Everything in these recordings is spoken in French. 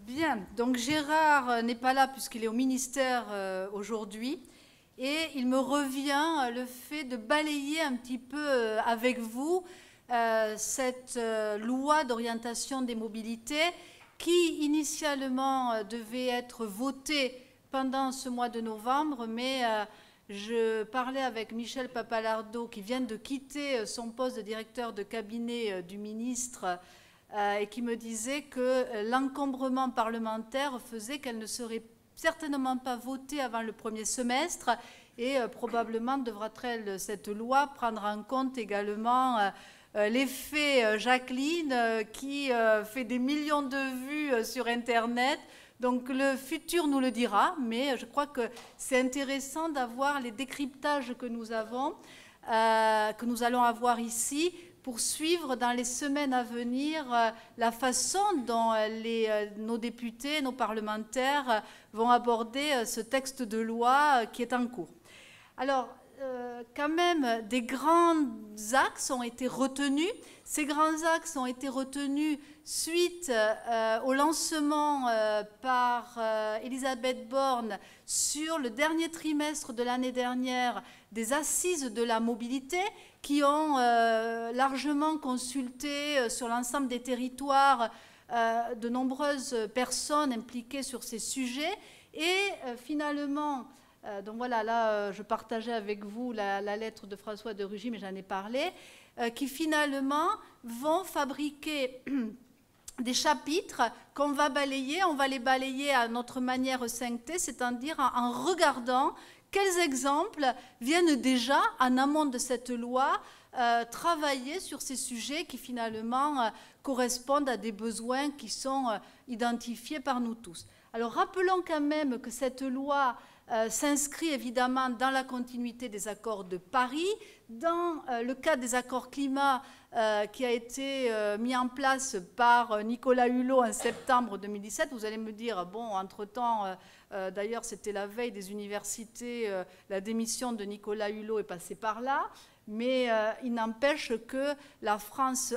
Bien, donc Gérard n'est pas là puisqu'il est au ministère aujourd'hui et il me revient le fait de balayer un petit peu avec vous cette loi d'orientation des mobilités qui initialement devait être votée pendant ce mois de novembre, mais je parlais avec Michel Papalardo qui vient de quitter son poste de directeur de cabinet du ministre et qui me disait que l'encombrement parlementaire faisait qu'elle ne serait certainement pas votée avant le premier semestre et probablement devra-t-elle, cette loi, prendre en compte également l'effet Jacqueline qui fait des millions de vues sur Internet. Donc le futur nous le dira, mais je crois que c'est intéressant d'avoir les décryptages que nous avons, que nous allons avoir ici, pour suivre dans les semaines à venir la façon dont nos députés, nos parlementaires vont aborder ce texte de loi qui est en cours. Alors, quand même, des grands axes ont été retenus. Ces grands axes ont été retenus suite au lancement par Elisabeth Borne sur le dernier trimestre de l'année dernière des assises de la mobilité qui ont largement consulté sur l'ensemble des territoires de nombreuses personnes impliquées sur ces sujets. Et finalement, donc voilà, là, je partageais avec vous la lettre de François de Rugy, mais j'en ai parlé, qui finalement vont fabriquer des chapitres qu'on va balayer. On va les balayer à notre manière 5T, c'est-à-dire en regardant quels exemples viennent déjà, en amont de cette loi, travailler sur ces sujets qui finalement correspondent à des besoins qui sont identifiés par nous tous. Alors rappelons quand même que cette loi s'inscrit évidemment dans la continuité des accords de Paris, dans le cadre des accords climat qui a été mis en place par Nicolas Hulot en septembre 2017. Vous allez me dire, bon, entre-temps, d'ailleurs c'était la veille des universités, la démission de Nicolas Hulot est passée par là, mais il n'empêche que la France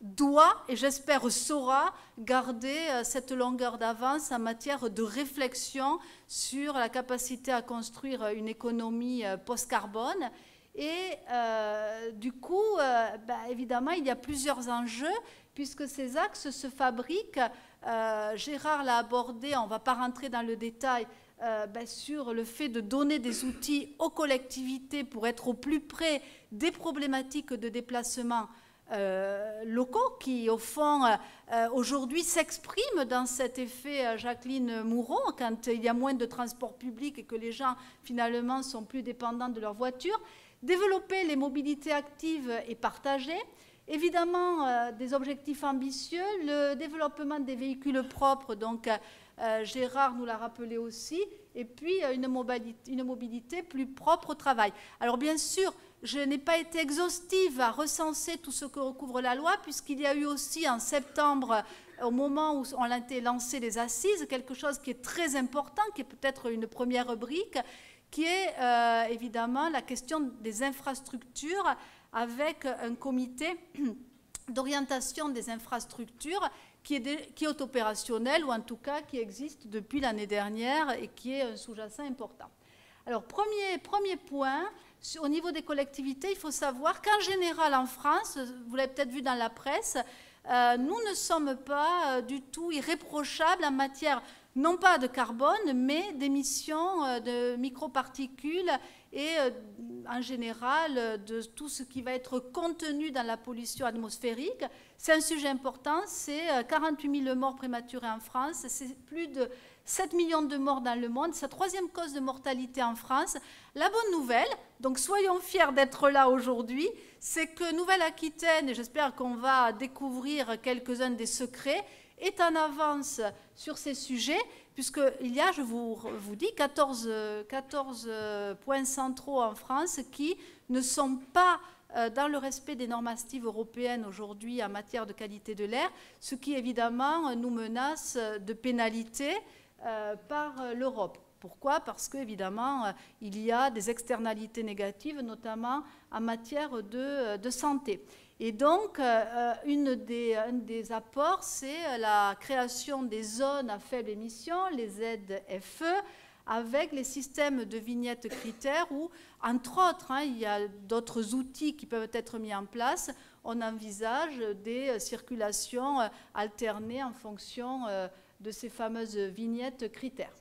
doit, et j'espère saura, garder cette longueur d'avance en matière de réflexion sur la capacité à construire une économie post-carbone. Et du coup, évidemment, il y a plusieurs enjeux, puisque ces axes se fabriquent. Gérard l'a abordé, on ne va pas rentrer dans le détail, sur le fait de donner des outils aux collectivités pour être au plus près des problématiques de déplacement locaux qui, au fond, aujourd'hui s'expriment dans cet effet Jacqueline Mouron, quand il y a moins de transport public et que les gens, finalement, sont plus dépendants de leur voiture. Développer les mobilités actives et partagées. Évidemment, des objectifs ambitieux. Le développement des véhicules propres, donc Gérard nous l'a rappelé aussi. Et puis, une mobilité plus propre au travail. Alors, bien sûr, je n'ai pas été exhaustive à recenser tout ce que recouvre la loi, puisqu'il y a eu aussi en septembre, au moment où on a été lancé les assises, quelque chose qui est très important, qui est peut-être une première brique, qui est évidemment la question des infrastructures, avec un comité d'orientation des infrastructures qui est opérationnel, ou en tout cas qui existe depuis l'année dernière et qui est un sous-jacent important. Alors, premier point, au niveau des collectivités, il faut savoir qu'en général en France, vous l'avez peut-être vu dans la presse, nous ne sommes pas du tout irréprochables en matière non pas de carbone, mais d'émissions de microparticules et en général de tout ce qui va être contenu dans la pollution atmosphérique. C'est un sujet important, c'est 48 000 morts prématurées en France, c'est plus de 7 millions de morts dans le monde, c'est la troisième cause de mortalité en France. La bonne nouvelle, donc soyons fiers d'être là aujourd'hui, c'est que Nouvelle-Aquitaine, et j'espère qu'on va découvrir quelques-uns des secrets, est en avance sur ces sujets, puisqu'il y a, je vous dis, 14 points centraux en France qui ne sont pas dans le respect des normatives européennes aujourd'hui en matière de qualité de l'air, ce qui évidemment nous menace de pénalités par l'Europe. Pourquoi? Parce qu'évidemment, il y a des externalités négatives, notamment en matière de santé. Et donc, un des apports, c'est la création des zones à faible émission, les ZFE, avec les systèmes de vignettes critères où, entre autres, il y a d'autres outils qui peuvent être mis en place. On envisage des circulations alternées en fonction de ces fameuses vignettes critères.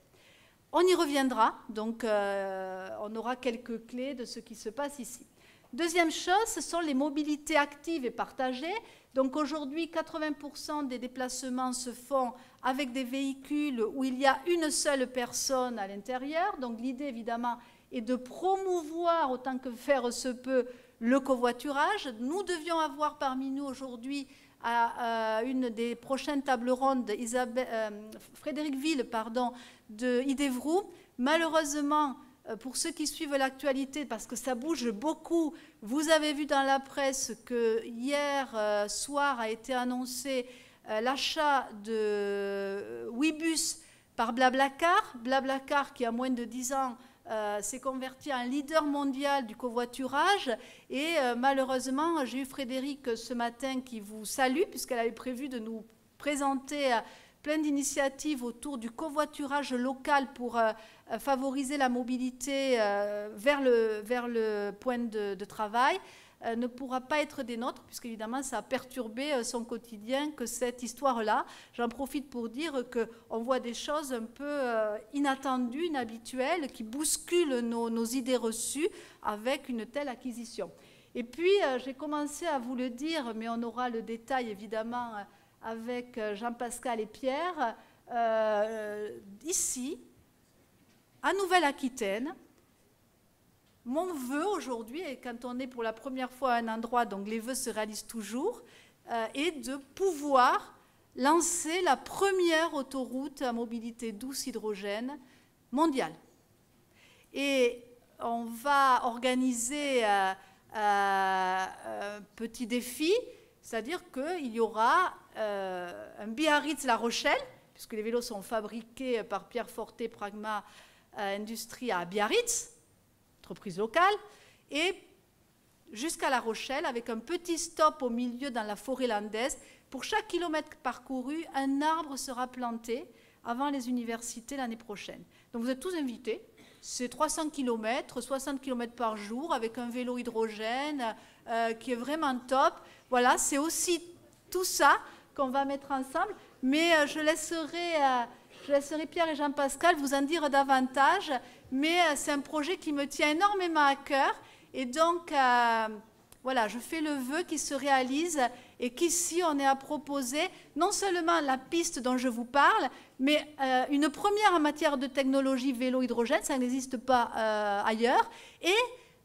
On y reviendra, donc on aura quelques clés de ce qui se passe ici. Deuxième chose, ce sont les mobilités actives et partagées. Donc aujourd'hui, 80% des déplacements se font avec des véhicules où il y a une seule personne à l'intérieur. Donc l'idée, évidemment, est de promouvoir autant que faire se peut le covoiturage. Nous devions avoir parmi nous aujourd'hui, à une des prochaines tables rondes, Frédéric Ville, de Idevroux. Malheureusement, pour ceux qui suivent l'actualité, parce que ça bouge beaucoup, vous avez vu dans la presse que hier soir a été annoncé l'achat de Ouibus par Blablacar. Blablacar, qui a moins de 10 ans, s'est converti en leader mondial du covoiturage. Et malheureusement, j'ai eu Frédéric ce matin qui vous salue, puisqu'elle avait prévu de nous présenter plein d'initiatives autour du covoiturage local pour favoriser la mobilité vers le point de travail, ne pourra pas être des nôtres, puisqu'évidemment, ça a perturbé son quotidien que cette histoire-là. J'en profite pour dire qu'on voit des choses un peu inattendues, inhabituelles, qui bousculent nos idées reçues avec une telle acquisition. Et puis, j'ai commencé à vous le dire, mais on aura le détail, évidemment, avec Jean-Pascal et Pierre, ici, en Nouvelle-Aquitaine, mon vœu aujourd'hui, et quand on est pour la première fois à un endroit, donc les vœux se réalisent toujours, est de pouvoir lancer la première autoroute à mobilité douce hydrogène mondiale. Et on va organiser un petit défi, c'est-à-dire qu'il y aura un Biarritz-La Rochelle, puisque les vélos sont fabriqués par Pierre Forté Pragma Industrie à Biarritz, entreprise locale, et jusqu'à La Rochelle, avec un petit stop au milieu dans la forêt landaise. Pour chaque kilomètre parcouru, un arbre sera planté avant les universités l'année prochaine. Donc vous êtes tous invités. C'est 300 km, 60 km par jour, avec un vélo hydrogène qui est vraiment top. Voilà, c'est aussi tout ça qu'on va mettre ensemble. Mais je laisserai Pierre et Jean-Pascal vous en dire davantage. Mais c'est un projet qui me tient énormément à cœur. Et donc, voilà, je fais le vœu qu'il se réalise et qu'ici, on ait à proposer non seulement la piste dont je vous parle, mais une première en matière de technologie vélo-hydrogène, ça n'existe pas ailleurs, et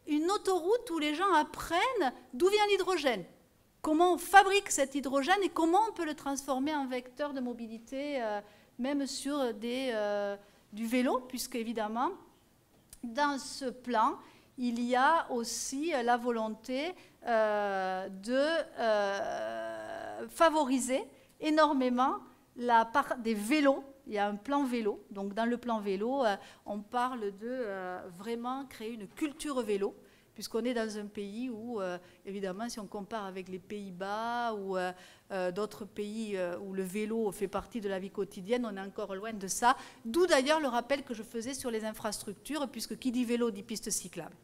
une autoroute où les gens apprennent d'où vient l'hydrogène, comment on fabrique cet hydrogène et comment on peut le transformer en vecteur de mobilité, même sur du vélo, puisque évidemment, dans ce plan, il y a aussi la volonté de favoriser énormément la part des vélos. Il y a un plan vélo. Donc, dans le plan vélo, on parle de vraiment créer une culture vélo, puisqu'on est dans un pays où, évidemment, si on compare avec les Pays-Bas ou d'autres pays où le vélo fait partie de la vie quotidienne, on est encore loin de ça. D'où d'ailleurs le rappel que je faisais sur les infrastructures, puisque qui dit vélo dit piste cyclable.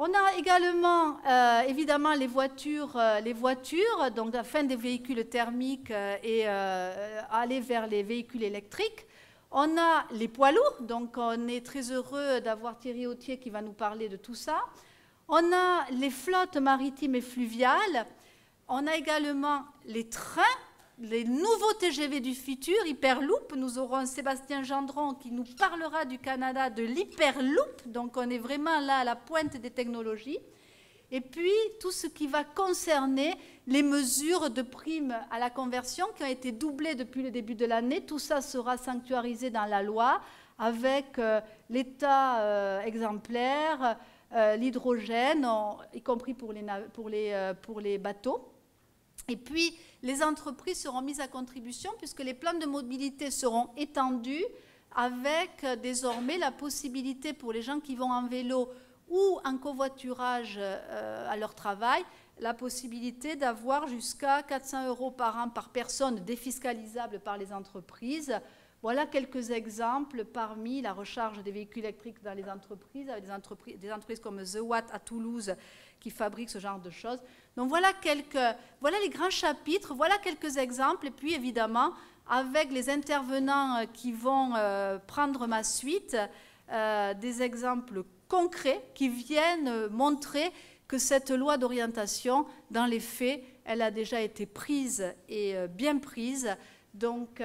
On a également, évidemment, les voitures, donc la fin des véhicules thermiques et aller vers les véhicules électriques. On a les poids lourds, donc on est très heureux d'avoir Thierry Autier qui va nous parler de tout ça. On a les flottes maritimes et fluviales. On a également les trains, les nouveaux TGV du futur, Hyperloop. Nous aurons Sébastien Gendron qui nous parlera du Canada de l'Hyperloop. Donc on est vraiment là à la pointe des technologies. Et puis tout ce qui va concerner les mesures de primes à la conversion qui ont été doublées depuis le début de l'année. Tout ça sera sanctuarisé dans la loi avec l'État exemplaire, l'hydrogène, y compris pour les bateaux. Et puis, les entreprises seront mises à contribution puisque les plans de mobilité seront étendus avec désormais la possibilité pour les gens qui vont en vélo ou en covoiturage à leur travail la possibilité d'avoir jusqu'à 400 € par an par personne défiscalisables par les entreprises. Voilà quelques exemples parmi la recharge des véhicules électriques dans les entreprises, avec des entreprises comme The Watt à Toulouse qui fabriquent ce genre de choses. Donc voilà les grands chapitres, voilà quelques exemples, et puis évidemment, avec les intervenants qui vont prendre ma suite, des exemples concrets qui viennent montrer que cette loi d'orientation, dans les faits, elle a déjà été prise et bien prise. Donc,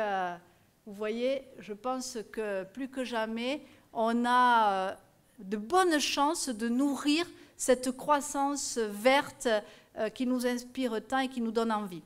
vous voyez, je pense que plus que jamais, on a de bonnes chances de nourrir cette croissance verte qui nous inspire tant et qui nous donne envie.